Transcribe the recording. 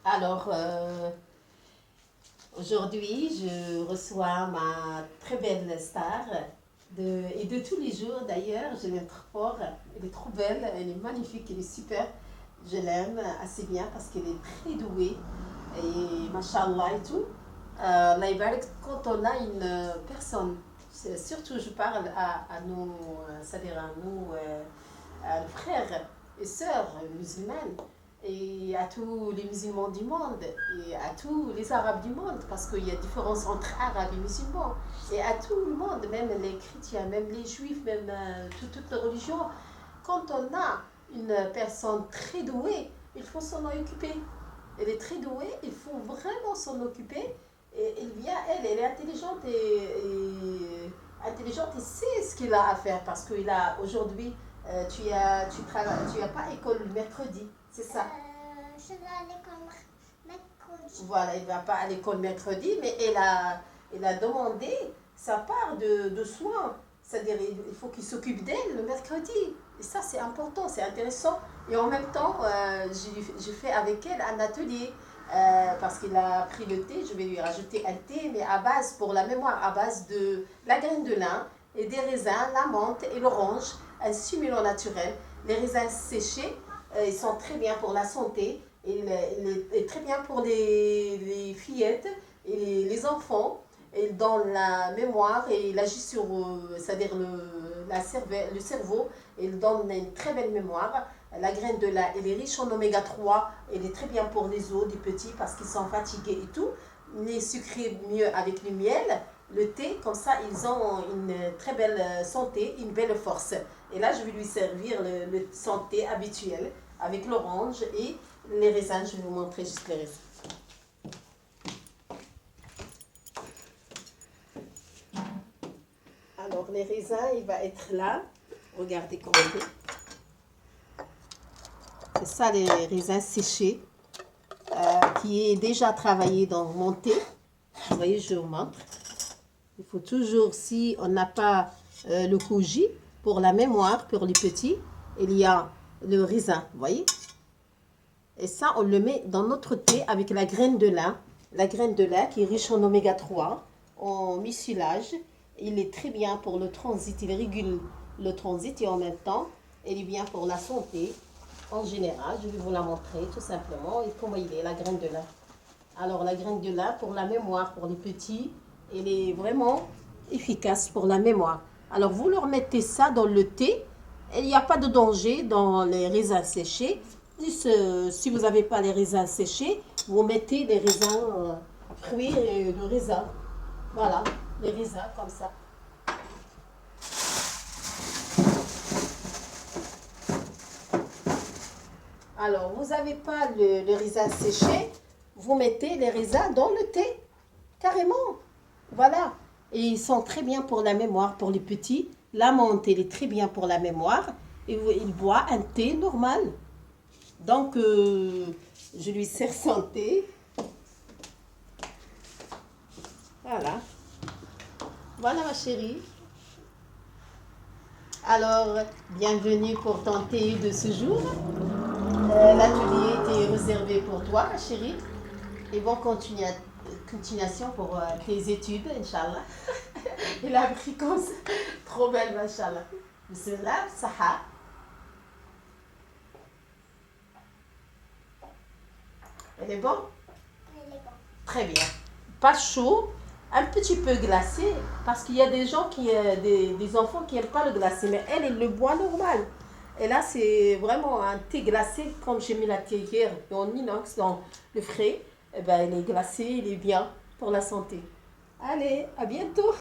Alors, aujourd'hui, je reçois ma très belle star et de tous les jours d'ailleurs. Je l'aime trop fort. Elle est trop belle, elle est magnifique, elle est super. Je l'aime assez bien parce qu'elle est très douée et machallah et tout. Allah يبارك quand on a une personne, surtout je parle à nos, c'est-à-dire à nos frères et sœurs musulmanes et à tous les musulmans du monde et à tous les arabes du monde parce qu'il y a différence entre arabes et musulmans et à tout le monde, même les chrétiens, même les juifs, même toutes les religions. Quand on a une personne très douée, il faut s'en occuper. Elle est très douée, il faut vraiment s'en occuper. Et elle est intelligente intelligente et sait ce qu'il a à faire parce qu'il a aujourd'hui, tu as pas école le mercredi, c'est ça? Je vais à l'école mercredi. Voilà, il ne va pas à l'école mercredi, mais elle a demandé sa part de soins. C'est-à-dire, il faut qu'il s'occupe d'elle le mercredi. Et ça, c'est important, c'est intéressant. Et en même temps, je fais avec elle un atelier. Parce qu'il a pris le thé, je vais lui rajouter un thé, mais à base, pour la mémoire, à base de la graine de lin et des raisins, la menthe et l'orange, un stimulant naturel. Les raisins séchés, ils sont très bien pour la santé. Il est très bien pour les fillettes et les enfants. Il donne la mémoire et il agit sur, c'est-à-dire le cerveau. Il donne une très belle mémoire. La graine de lin, elle est riche en oméga 3. Elle est très bien pour les os des petits parce qu'ils sont fatigués et tout. Les sucrés mieux avec le miel, le thé, comme ça ils ont une très belle santé, une belle force. Et là, je vais lui servir le santé habituel avec l'orange et les raisins. Je vais vous montrer juste les raisins. Alors, les raisins, il va être là. Regardez comment il est. C'est ça, les raisins séchés, qui est déjà travaillé dans mon thé. Vous voyez, je vous montre. Il faut toujours, si on n'a pas le koji, pour la mémoire, pour les petits, il y a le raisin, vous voyez. Et ça, on le met dans notre thé avec la graine de lin. La graine de lin qui est riche en oméga 3, en mucilage. Il est très bien pour le transit, il régule le transit et en même temps, il est bien pour la santé. En général, je vais vous la montrer tout simplement. Et comment il est, la graine de lin. Alors, la graine de lin, pour la mémoire, pour les petits, elle est vraiment efficace pour la mémoire. Alors, vous leur mettez ça dans le thé. Il n'y a pas de danger dans les raisins séchés. Si vous n'avez pas les raisins séchés, vous mettez des raisins, fruits de raisin. Voilà, les raisins comme ça. Alors, vous n'avez pas le raisin séché, vous mettez les raisins dans le thé, carrément. Voilà. Et ils sont très bien pour la mémoire, pour les petits. La menthe, elle est très bien pour la mémoire. Et il boit un thé normal. Donc, je lui sers son thé. Voilà. Voilà ma chérie. Alors, bienvenue pour ton thé de ce jour. L'atelier était réservé pour toi, ma chérie. Et bonne continuation pour tes études, Inch'Allah. Et la bricance, trop belle, Inch'Allah. Bismillah, Saha. Elle est bonne? Elle est bonne. Très bien. Pas chaud, un petit peu glacé, parce qu'il y a des gens des enfants qui n'aiment pas le glacé, mais elle le boit normal. Et là, c'est vraiment un thé glacé, comme j'ai mis la thé hier en inox, dans le frais. Eh ben, il est glacé, il est bien pour la santé. Allez, à bientôt!